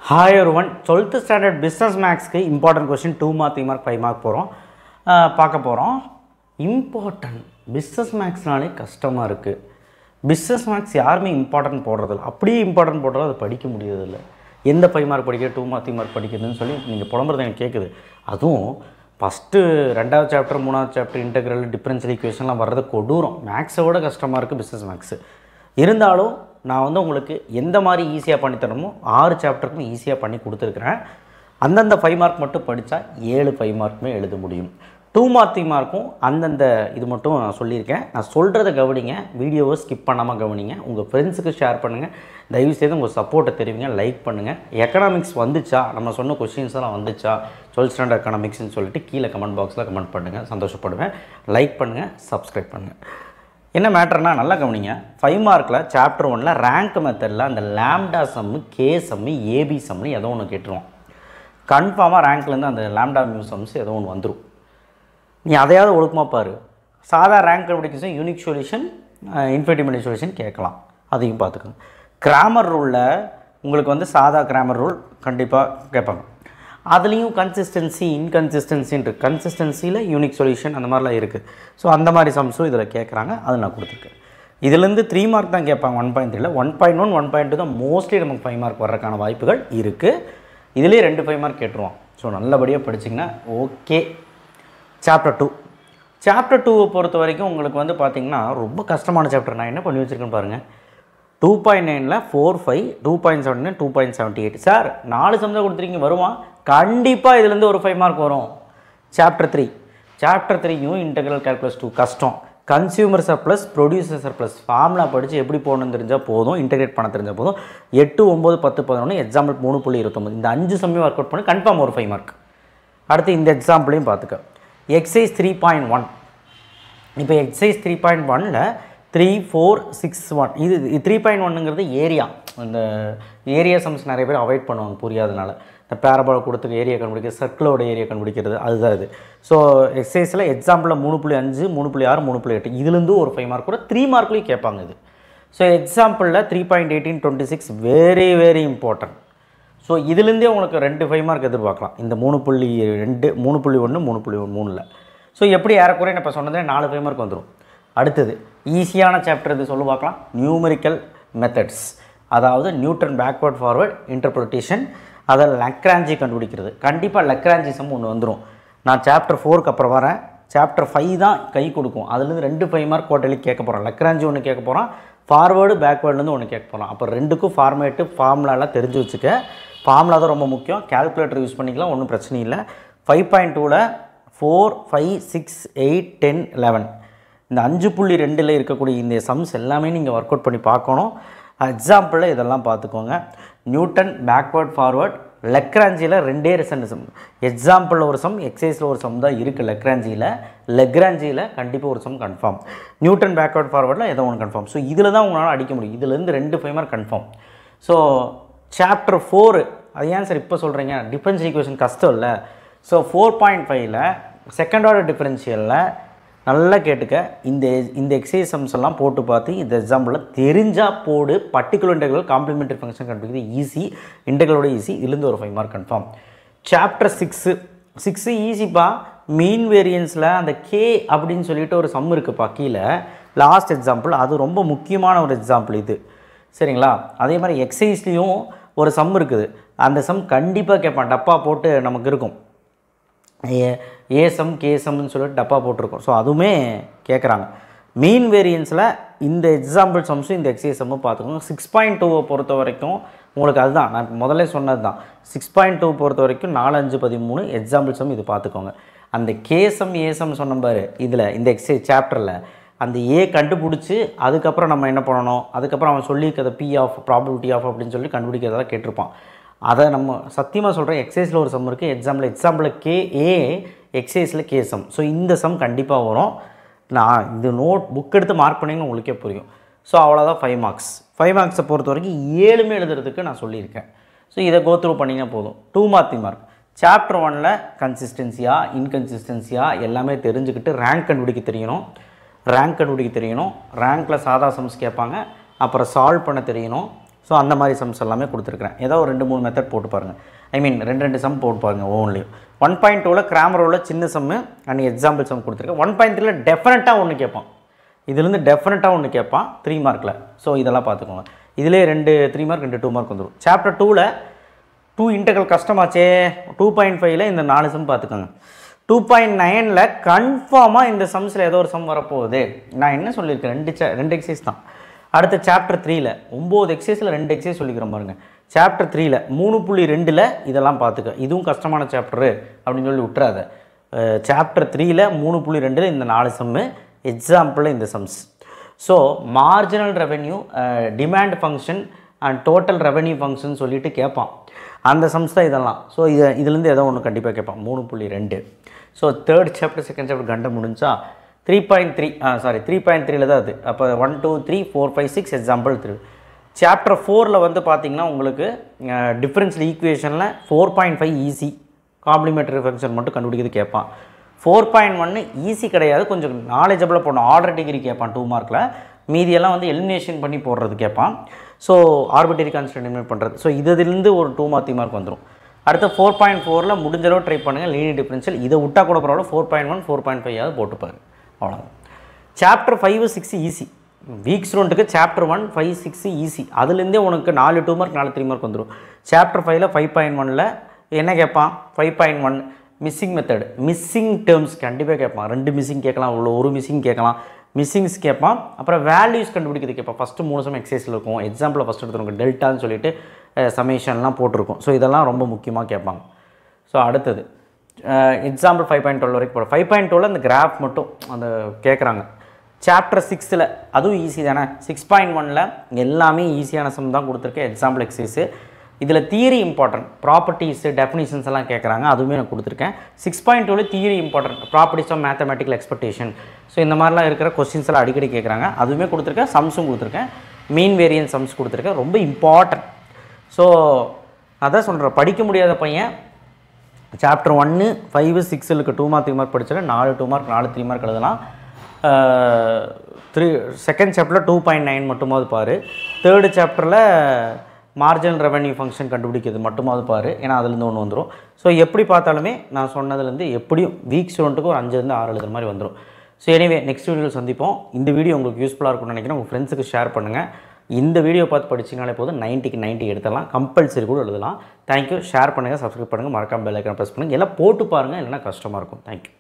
Hi everyone, 12th standard business maths ku important question 2 mark 3 mark 5 mark போறோம் பார்க்க போறோம். Important business maths நாலே கஷ்டமா இருக்கு. business maths யாருமே important போடுறது இல்ல. அப்படியே important போடுறது அது படிக்க முடியறது இல்ல. எந்த 5 mark படிக்க 2 mark 3 mark படிக்கிறதுன்னு சொல்லி நீங்க புலம்பறது எனக்கு கேக்குது. அதுவும் ஃபர்ஸ்ட் ரெண்டாவது சாப்டர் மூணாவது சாப்டர் இன்டெகிரல் டிஃபரன்ஷியல் ஈக்குவேஷன்லாம் வரது கொடூரம். மேக்ஸோட கஷ்டமா இருக்கு business maths. இருந்தாலும் நான் வந்து உங்களுக்கு எந்த மாதிரி ஈஸியாக பண்ணி தரணுமோ 6 சாப்டருக்கும் ஈஸியாக பண்ணி கொடுத்துருக்குறேன். அந்தந்த 5 மார்க் மட்டும் படித்தா 7 5 மார்க்குமே எழுத முடியும். 2 மார்க் 3 மார்க்கும் அந்தந்த இது மட்டும் நான் சொல்லியிருக்கேன். நான் சொல்கிறத கவனிங்க, வீடியோவை ஸ்கிப் பண்ணாமல் கவனிங்க, உங்கள் ஃப்ரெண்ட்ஸுக்கு ஷேர் பண்ணுங்கள், தயவுசெய்து உங்கள் சப்போர்ட்டை தெரிவிங்க, லைக் பண்ணுங்கள். எக்கனாமிக்ஸ் வந்துச்சா, நம்ம சொன்ன கொஸ்டின்ஸ் எல்லாம் வந்துச்சா 12th ஸ்டாண்டர்ட் எக்கனாமிக்ஸ்னு சொல்லிட்டு கீழே கமெண்ட் பாக்ஸில் கமெண்ட் பண்ணுங்கள், சந்தோஷப்படுவேன். லைக் பண்ணுங்கள், சப்ஸ்கிரைப் பண்ணுங்கள். என்ன மேட்டர்னா நல்லா கவனிங்க. 5 மார்க்கில் சாப்டர் 1ல் ரேங்க் மெத்தடில் அந்த லேம்டா சம்மு, கே சம்மு, ஏபி சம்னு ஏதோ ஒன்று கேட்டுருவோம். கன்ஃபார்மாக ரேங்க்லேருந்து அந்த லேம்டா மியூ சம்ஸ் ஏதோ ஒன்று வந்துடும். நீ அதையாவது ஒழுக்கமாக பாரு. சாதா ரேங்க் கண்டுபிடிக்கணும், யூனிக் சொல்யூஷன், இன்ஃபினிட்டி சொல்யூஷன் கேட்கலாம், அதையும் பார்த்துக்கோங்க. கிராமர் ரூலில் உங்களுக்கு வந்து சாதா கிராமர் ரூல் கண்டிப்பாக கேட்பாங்க. அதுலேயும் கன்சிஸ்டன்சி இன்கன்சிஸ்டன்சின்னு கன்சிஸ்டன்சியில் யூனிக் சொல்யூஷன் அந்த மாதிரிலாம் இருக்குது. ஸோ அந்த மாதிரி சம்ஸும் இதில் கேட்குறாங்க, அது நான் கொடுத்துருக்கேன். இதுலேருந்து 3 மார்க் தான் கேட்பாங்க, 1.3ல் 1.1 1.2 தான் மோஸ்ட்லி நமக்கு 5 மார்க் வர்றதுக்கான வாய்ப்புகள் இருக்குது. இதுலேயே 2 5 மார்க் கேட்டுருவோம். ஸோ நல்லபடியாக படிச்சிங்கன்னா ஓகே. சாப்டர் 2 சாப்டர் 2 பொறுத்த வரைக்கும் உங்களுக்கு வந்து பார்த்திங்கன்னா ரொம்ப கஷ்டமான சாப்டர். நான் என்ன பண்ணி வச்சுருக்கேன்னு பாருங்கள். 2.9ல் 4 5, 2.7 2.78. சார் 4 சம் தான் கொடுத்துருக்கீங்க, வருமா? கண்டிப்பாக இதுலேருந்து ஒரு 5 மார்க் வரும். சாப்டர் 3யும் இன்டெகிரல் கால்குலஸ் 2 கஷ்டம். Consumer surplus, producer surplus formula படித்து எப்படி போகணுன்னு தெரிஞ்சால் போதும், இன்டெகிரேட் பண்ண தெரிஞ்சால் போதும். 8 9 10 11 எக்ஸாம்பிள் 3.29 இந்த 5 சம்மையும் ஒர்க் அவுட் பண்ணி கன்ஃபார்ம் ஒரு 5 மார்க். அடுத்து இந்த எக்ஸாம்பிளையும் பார்த்துக்க. எக்ஸைஸ் 3.1. இப்போ எக்ஸைஸ் 3.1ல் 3 4 6 1 இது 3.1ங்கிறது ஏரியா. இந்த ஏரியா சம்ஸ் நிறைய பேர் அவாய்ட் பண்ணுவாங்க புரியாதனால. இந்த பேரபால் கொடுத்து ஏரியா கண்டுபிடிக்கிறது, சர்க்கிளோட ஏரியா கண்டுபிடிக்கிறது, அதுதான் இது. ஸோ எக்ஸசைஸில் எக்ஸாம்பிளில் 3.5 3.6 3.8 இதுலேருந்து ஒரு 5 மார்க் கூட 3 மார்க்லேயும் கேட்பாங்க இது. ஸோ எக்ஸாம்பிளில் 3.18 26 வெரி வெரி இம்பார்ட்டன்ட். ஸோ இதுலேருந்தே உங்களுக்கு 2 5 மார்க் எதிர்பார்க்கலாம் இந்த 3.2 3.1 3.3ல். ஸோ எப்படி ஏறக்குறைய நான் இப்போ சொன்னதே 4 5 மார்க் வந்துடும். அடுத்தது ஈஸியான சாப்டர் இது சொல்லு பார்க்கலாம். நியூமெரிக்கல் மெத்தட்ஸ், அதாவது நியூட்டன் பேக்வர்ட் ஃபார்வர்ட் இன்டர்பிரிட்டேஷன், அதை லக்ராஞ்சி கண்டுபிடிக்கிறது. கண்டிப்பாக லக்ராஞ்சி சம் ஒன்று வந்துடும். நான் சாப்டர் 4க்கு அப்புறம் வரேன். சாப்டர் 5 தான் கை கொடுக்கும். அதுலேருந்து 2 5 மார்க் கோட்டலி கேட்க போகிறோம். லக்ராஞ்சி ஒன்று கேட்க போகிறோம், ஃபார்வேர்டு பேக்வேர்டுலேருந்து ஒன்று கேட்க போகிறோம். அப்போ 2க்கும் ஃபார்மேட்டு ஃபார்முலாலாம் தெரிஞ்சு வச்சுக்க. ஃபார்முலா தான் ரொம்ப முக்கியம். கேல்குலேட்டர் யூஸ் பண்ணிக்கலாம், ஒன்றும் பிரச்சனை இல்லை. 5.2ல் 4 5 6 8 10 11 இந்த 5.2ல் இருக்கக்கூடிய இந்த சம்ஸ் எல்லாமே நீங்கள் ஒர்க் அவுட் பண்ணி பார்க்கணும். எக்ஸாம்பிளில் இதெல்லாம் பார்த்துக்கோங்க. நியூட்டன் பேக்வர்ட் ஃபார்வர்ட், லக்ராஞ்சியில் 2 ரெசன்ட் சம். எக்ஸாம்பிளில் ஒரு சம், எக்ஸைஸில் ஒரு சம் தான் இருக்குது லக்ராஞ்சியில். லக்ராஞ்சியில் கண்டிப்பாக ஒரு சம் கன்ஃபார்ம். நியூட்டன் பேக்வர்ட் ஃபார்வர்டில் ஏதோ ஒன்று கன்ஃபார்ம். ஸோ இதில் தான் உங்களால் அடிக்க முடியும். இதுலேருந்து 2 5 மார்க் கன்ஃபார்ம். ஸோ சாப்டர் 4 அது ஏன் சார் இப்போ சொல்கிறீங்க, டிஃபரன்ஷியல் ஈக்குவேஷன் கஷ்டம் இல்லை. ஸோ 4.5ல் செகண்ட் ஆர்டர் டிஃபரன்ஷியலில் நல்லா கேட்டுக்க. இந்த எக்ஸைஸ் சம்ஸ் எல்லாம் போட்டு பார்த்து இந்த எக்ஸாம்பிளில் தெரிஞ்சால் போடு. பர்டிகுலர் இன்டெகிரல் காம்ப்ளிமெண்டரி ஃபங்க்ஷன் கண்டுபிடிக்கிறது ஈஸி, இன்டெகிரலோட ஈஸி. இதுலேருந்து ஒரு 5 மார்க் கன்ஃபார்ம். சாப்டர் 6 ஈஸிப்பா. மீன் வேரியன்ஸில் அந்த கே அப்படின்னு சொல்லிட்டு ஒரு சம் இருக்குப்பா கீழே லாஸ்ட் எக்ஸாம்பிள். அது ரொம்ப முக்கியமான ஒரு எக்ஸாம்பிள் இது, சரிங்களா? அதே மாதிரி எக்ஸைஸ்லேயும் ஒரு சம் இருக்குது. அந்த சம் கண்டிப்பாக கேட்பான், டப்பா போட்டு நமக்கு இருக்கும். ஏசம் கேசம்னு சொல்லிட்டு டப்பா போட்டிருக்கோம். ஸோ அதுவுமே கேட்குறாங்க. மீன் வேரியன்ஸில் இந்த எக்ஸாம்பிள் சம்ஸும் இந்த எக்ஸைஸ் சம்மும் பார்த்துக்கோங்க. 6.2 பொறுத்த வரைக்கும் உங்களுக்கு அதுதான் நான் முதல்ல சொன்னது தான். 6.2 பொறுத்த வரைக்கும் 4 5 13 எக்ஸாம்பிள் சம் இது பார்த்துக்கோங்க. அந்த கேசம் ஏசம் சொன்ன பாரு இதில் இந்த எக்ஸைஸ் சாப்டரில் அந்த ஏ கண்டுபிடிச்சி அதுக்கப்புறம் நம்ம என்ன பண்ணணும், அதுக்கப்புறம் அவன் சொல்லியிருக்கிறத பி ஆஃப் ப்ராபபிலிட்டி ஆஃப் அப்படின்னு சொல்லி கண்டுபிடிக்கிறதெல்லாம் கேட்டிருப்பான். அதை நம்ம சத்தியமாக சொல்கிறேன். எக்ஸைஸில் ஒரு சம் இருக்குது, எக்ஸாம்பிளில் கே ஏ, எக்ஸைஸில் கே சம். ஸோ இந்த சம் கண்டிப்பாக வரும். நான் இந்த புக் எடுத்து மார்க் பண்ணிங்கன்னு உங்களுக்கே புரியும். ஸோ அவ்வளோதான் 5 மார்க்ஸ். 5 மார்க்ஸை பொறுத்த வரைக்கும் 7மே எழுதுறதுக்கு நான் சொல்லியிருக்கேன். ஸோ இதை கோத்ரூ பண்ணிங்கன்னா போதும். 2 மார்க் 3 மார்க். சாப்டர் 1ல் கன்சிஸ்டன்சியாக இன்கன்சிஸ்டன்சியாக எல்லாமே தெரிஞ்சுக்கிட்டு ரேங்க் கண்டுபிடிக்க தெரியணும். ரேங்க்கில் சாதா சம்ஸ் கேட்பாங்க. அப்புறம் சால்வ் பண்ண தெரியணும். ஸோ அந்த மாதிரி சம்ஸ் எல்லாமே கொடுத்துருக்குறேன். ஏதோ ஒரு 2-3 மெத்தட் போட்டு பாருங்கள். ஐ மீன் 2 சம் போட்டு பாருங்கள் ஒவ்வொன்றிலையும். 1.2ல் கிராமரோவில் சின்ன சம்மு அண்ட் எக்ஸாம்பிள் சம் கொடுத்துருக்கேன். 1.3ல் டெஃபினட்டாக ஒன்று கேட்பான். இதுலேருந்து டெஃபினட்டாக ஒன்று கேட்பான் 3 மார்க்கில். ஸோ இதெல்லாம் பார்த்துக்கோங்க. இதிலே 2 3 மார்க் 2 2 மார்க் வந்துடும். சாப்டர் 2ல் 2 இன்டெக்ரல் கஷ்டமாச்சே. 2.5ல் இந்த 4 சம் பார்த்துக்கோங்க. 2.9ல் கன்ஃபார்மாக இந்த சம்ஸில் ஏதோ ஒரு சம் வரப்போகுது. நான் என்ன சொல்லியிருக்கேன், 2 எக்ஸைஸ் தான். அடுத்த சாப்டர் 3ல் 9 எக்ஸைஸில் 2 எக்ஸைஸ் சொல்லிக்கிறோம் பாருங்கள். சாப்டர் 3ல் 3.2ல் இதெல்லாம் பார்த்துக்க. இதுவும் கஷ்டமான சாப்டரு அப்படின்னு சொல்லி விட்டுறாத. சாப்டர் 3ல் 3.2ல் இந்த 4 சம்மு, எக்ஸாம்பிளில் இந்த sums. So marginal revenue, demand function and total revenue function சொல்லிட்டு கேட்பான். அந்த சம்ஸ் தான் இதெல்லாம். ஸோ இதுலேருந்து ஏதோ ஒன்று கண்டிப்பாக கேட்பான். 3.2. So third chapter second chapter கண்ட முடிஞ்சா 3.3ல் தான் அது. அப்போ 1 2 3 4 5 6 எக்ஸாம்பிள் 3. சாப்டர் 4ல் வந்து பார்த்திங்கன்னா உங்களுக்கு டிஃப்ரென்ஷியல் ஈக்குவேஷனில் 4.5 ஈஸி, காம்ப்ளிமெண்டரி ஃபங்க்ஷன் மட்டும் கண்டுபிடிக்கிறது கேட்பான். 4.1 ஈஸி கிடையாது, கொஞ்சம் நாலேஜபிளாக போடணும். ஆர்டர் டிகிரி கேட்பான் 2 மார்க்கில். மீதியெல்லாம் வந்து எலிமினேஷன் பண்ணி போடுறது கேட்பான். ஸோ ஆர்பிட்டரி கான்ஸ்டன்ட் எலிமினேட் பண்ணுறது. ஸோ இதிலிருந்து ஒரு 2 மார்க் 3 மார்க் வந்துடும். அடுத்த 4.4ல் முடிஞ்சளவு ட்ரை பண்ணுங்கள். லீனியர் டிஃபரன்ஷியல் இதை விட்டால் கூட பரவாயில்ல. 4.1 4.5 போட்டுப்பாரு. அவ்வளோதான். Chapter 5 6 easy. வீக் ஸ்டூடெண்ட்டுக்கு சாப்டர் 1 5 6 ஈஸி. அதுலேருந்தே உனக்கு 4 2 மார்க் 4 3 மார்க் வந்துடும். சாப்டர் 5ல் 5.1ல் என்ன கேட்பான், 5.1 மிஸ்ஸிங் மெத்தட், மிஸ்ஸிங் டேர்ம்ஸ் கண்டிப்பாக கேட்பான். 2 மிஸ்ஸிங் கேட்கலாம், இவ்வளோ 1 மிஸ்ஸிங் கேட்கலாம். மிஸ்ஸிங்ஸ் கேட்பான். அப்புறம் வேல்யூஸ் கண்டுபிடிக்கிறது கேட்பான். ஃபஸ்ட்டு 3 சம் எக்ஸைஸில் இருக்கும். எக்ஸாம்பிளில் ஃபஸ்ட் எடுத்துருக்கும் டெல்டான்னு சொல்லிட்டு சமேஷன்லாம் போட்டிருக்கும். ஸோ இதெல்லாம் ரொம்ப முக்கியமாக கேட்பாங்க. ஸோ அடுத்தது எக்ஸாம்பிள் 5.12 வரைக்கும் போடும். 5.12ல் அந்த கிராஃப் மட்டும் அந்த கேட்குறாங்க. சாப்டர் 6ல் அதுவும் ஈஸி தானே. 6.1ல் எல்லாமே ஈஸியான சம் தான் கொடுத்துருக்கேன். Example exercise. இதில் தியரி இம்பார்ட்டன்ட், ப்ராப்பர்ட்டிஸு டெஃபினிஷன்ஸ் எல்லாம் கேட்குறாங்க. அதுவுமே நான் கொடுத்துருக்கேன். 6.2ல் theory important, properties of mathematical expectation. So இந்த மாதிரிலாம் இருக்கிற கொஸ்டின்ஸ் எல்லாம் அடிக்கடி கேட்குறாங்க. அதுவுமே கொடுத்துருக்கேன். சம்ஸும் கொடுத்துருக்கேன். மீன் வேரியன்ஸ் சம்ஸ் கொடுத்துருக்கேன். ரொம்ப இம்பார்ட்டன்ட். ஸோ அதான் சொல்கிறேன், படிக்க முடியாத பையன் சாப்டர் 1 5 6லுக்கு 2 மார்க் 3 மார்க் படித்தால 4 2 மார்க் 4 3 மார்க் எழுதலாம். செகண்ட் சாப்டரில் 2.9 மட்டுமாவது பாரு. தேர்டு சாப்டரில் மார்ஜினல் ரெவென்யூ ஃபங்க்ஷன் கண்டுபிடிக்கிறது மட்டுமாவது பாரு. ஏன்னா அதுலேருந்து ஒன்று வந்துடும். ஸோ எப்படி பார்த்தாலுமே நான் சொன்னதுலேருந்து எப்படியும் வீக் ஸ்டூடெண்ட்டுக்கு ஒரு 5 6 எழுதுற மாதிரி வந்துடும். ஸோ எனிவே நெக்ஸ்ட் வீடியோவில் சந்திப்போம். இந்த வீடியோ உங்களுக்கு யூஸ்ஃபுல்லாக இருக்கும்னு நினைக்கிறேன். உங்கள் ஃப்ரெண்ட்ஸுக்கு ஷேர் பண்ணுங்கள். இந்த வீடியோ பார்த்து படிச்சிங்கனாலே போதும், 90க்கு 90 எடுத்துடலாம். கம்பல்சரி கூட எழுதலாம். தேங்க்யூ. ஷேர் பண்ணுங்கள், சப்ஸ்கிரைப் பண்ணுங்கள், மறக்காம பெல் ஐக்கானை ப்ரெஸ் பண்ணுங்கள். எல்லாம் போட்டு பாருங்கள், இல்லைனா கஷ்டமாக இருக்கும். தேங்க்யூ.